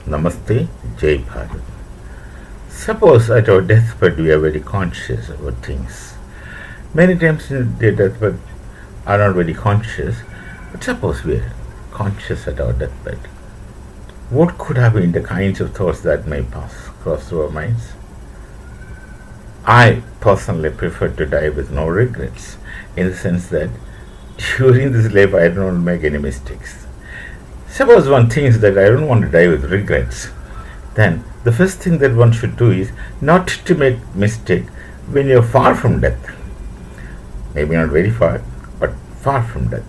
Namaste, Jai Bharat. Suppose at our deathbed we are very conscious about things. Many times in the deathbed are not very conscious, but suppose we are conscious at our deathbed. What could have been the kinds of thoughts that may cross through our minds? I personally prefer to die with no regrets, in the sense that during this life I don't make any mistakes. Suppose one thinks that I don't want to die with regrets, then the first thing that one should do is not to make mistake when you're far from death. Maybe not very far, but far from death.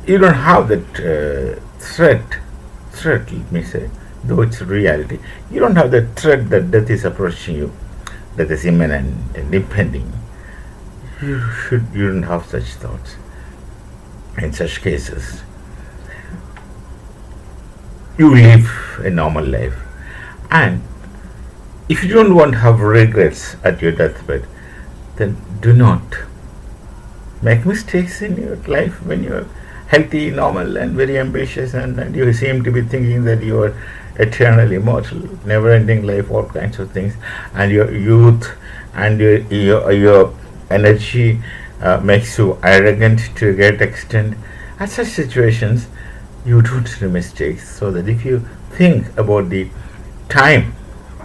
You don't have that threat, let me say, though it's reality. You don't have that threat that death is approaching you, that is imminent and impending. You don't have such thoughts. In such cases, you live a normal life. And if you don't want to have regrets at your deathbed, then do not make mistakes in your life when you're healthy, normal, and very ambitious, and you seem to be thinking that you are eternal, immortal, never-ending life, all kinds of things, and your youth and your energy makes you arrogant to a great extent. At such situations, you don't do mistakes, so that if you think about the time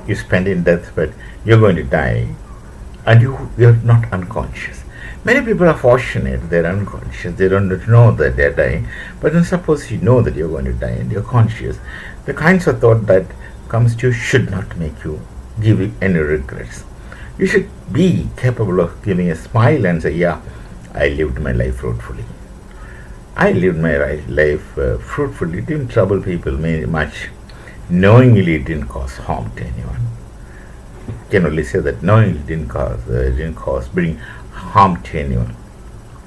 you spend in deathbed, you're going to die, and you're not unconscious. Many people are fortunate, they're unconscious, they don't know that they're dying, but then suppose you know that you're going to die and you're conscious, the kinds of thought that comes to you should not make you give you any regrets. You should be capable of giving a smile and say, yeah, I lived my life fruitfully. I lived my life fruitfully. It didn't trouble people very much. Knowingly, it didn't cause harm to anyone. You can only say that knowingly didn't bring harm to anyone.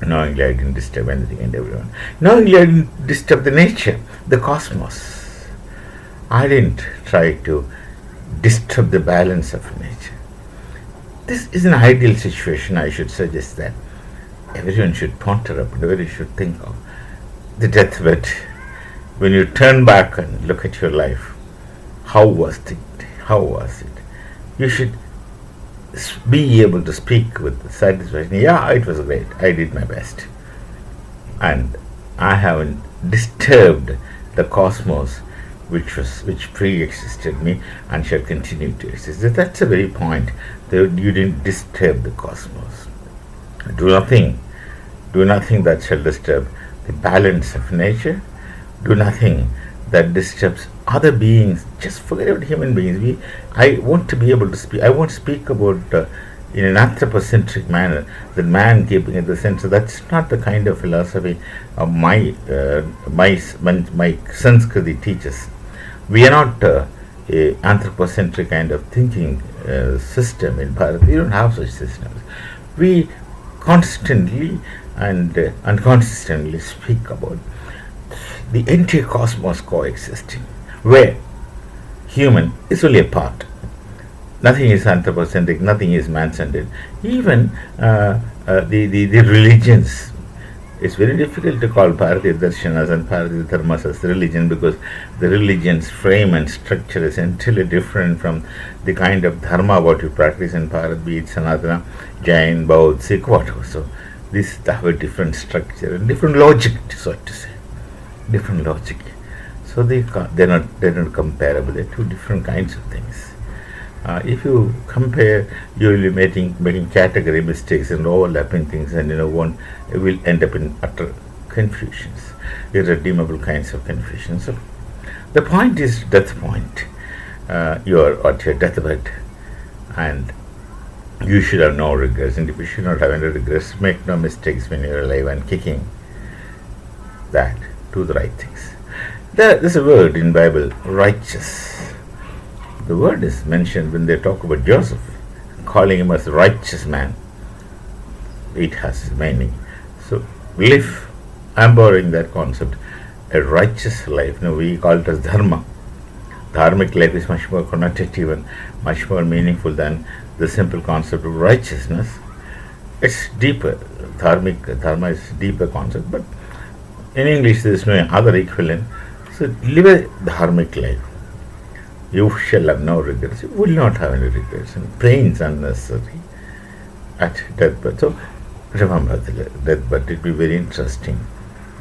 Knowingly, I didn't disturb anything and everyone. Knowingly, I didn't disturb the nature, the cosmos. I didn't try to disturb the balance of nature. This is an ideal situation. I should suggest that everyone should ponder up and everyone should think of the deathbed. When you turn back and look at your life, how was it? How was it? You should be able to speak with satisfaction. Yeah, it was great. I did my best. And I haven't disturbed the cosmos which pre-existed me and shall continue to exist. That's the very point. That you didn't disturb the cosmos. Do nothing that shall disturb the balance of nature. Do nothing that disturbs other beings. Just forget about human beings. I want to be able to speak. I won't speak about in an anthropocentric manner, that man keeping at the center. That's not the kind of philosophy of my Sanskriti teaches. We are not a anthropocentric kind of thinking system in Bharat. We don't have such systems. We constantly and unconsistently speak about the entire cosmos coexisting, where human is only a part. Nothing is anthropocentric, nothing is man-centered. Even the religions, it's very difficult to call Bharatiya Darshanas and Bharatiya Dharmas as religion, because the religion's frame and structure is entirely different from the kind of dharma what you practice in Bharat, be it Sanatana, Jain, Bauddha, Sikh, whatever. So these have a different structure and different logic, so to say. Different logic. So they're not comparable. They're two different kinds of things. If you compare, you will be making category mistakes and overlapping things, and one will end up in utter confusions, irredeemable kinds of confusions. So the point is death point. You are at your deathbed, and you should have no regrets. And if you should not have any regrets, make no mistakes when you're alive and kicking. That do the right things. There's a word in Bible, righteous. The word is mentioned when they talk about Joseph, calling him as a righteous man. It has meaning. So live. I'm borrowing that concept. A righteous life. We call it as dharma. Dharmic life is much more connotative and much more meaningful than the simple concept of righteousness. It's deeper. Dharma is a deeper concept, but in English there is no other equivalent. So live a dharmic life. You shall have no regrets. You will not have any regrets. And pains unnecessary at deathbed. So remember the deathbed. It will be very interesting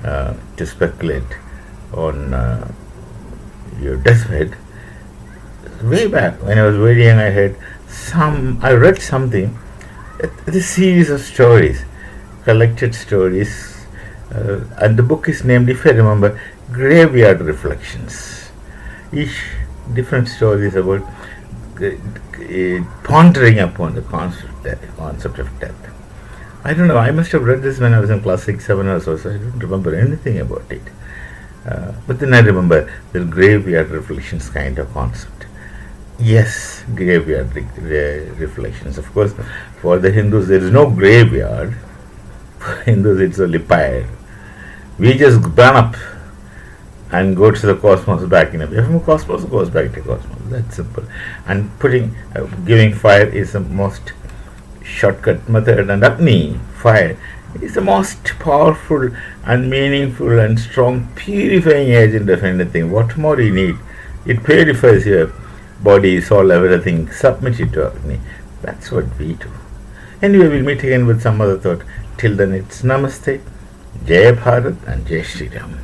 to speculate on your deathbed. Way back when I was very young, I read something, this series of stories, collected stories, and the book is named, if I remember, Graveyard Reflections. Each different stories about pondering upon the concept of death. I don't know, I must have read this when I was in class 6, 7 or so I don't remember anything about it. But then I remember the graveyard reflections kind of concept. Yes, graveyard reflections. Of course, for the Hindus there is no graveyard. For Hindus it's only pyre. We just burn up and go to the cosmos back in a way. From cosmos goes back to cosmos. That's simple. And giving fire is the most shortcut method, and Agni, fire, is the most powerful and meaningful and strong purifying agent of anything. What more you need? It purifies your body, soul, everything. Submit it to Agni. That's what we do. Anyway, we'll meet again with some other thought. Till then, it's Namaste, Jai Bharat, and Jai Shri Ram.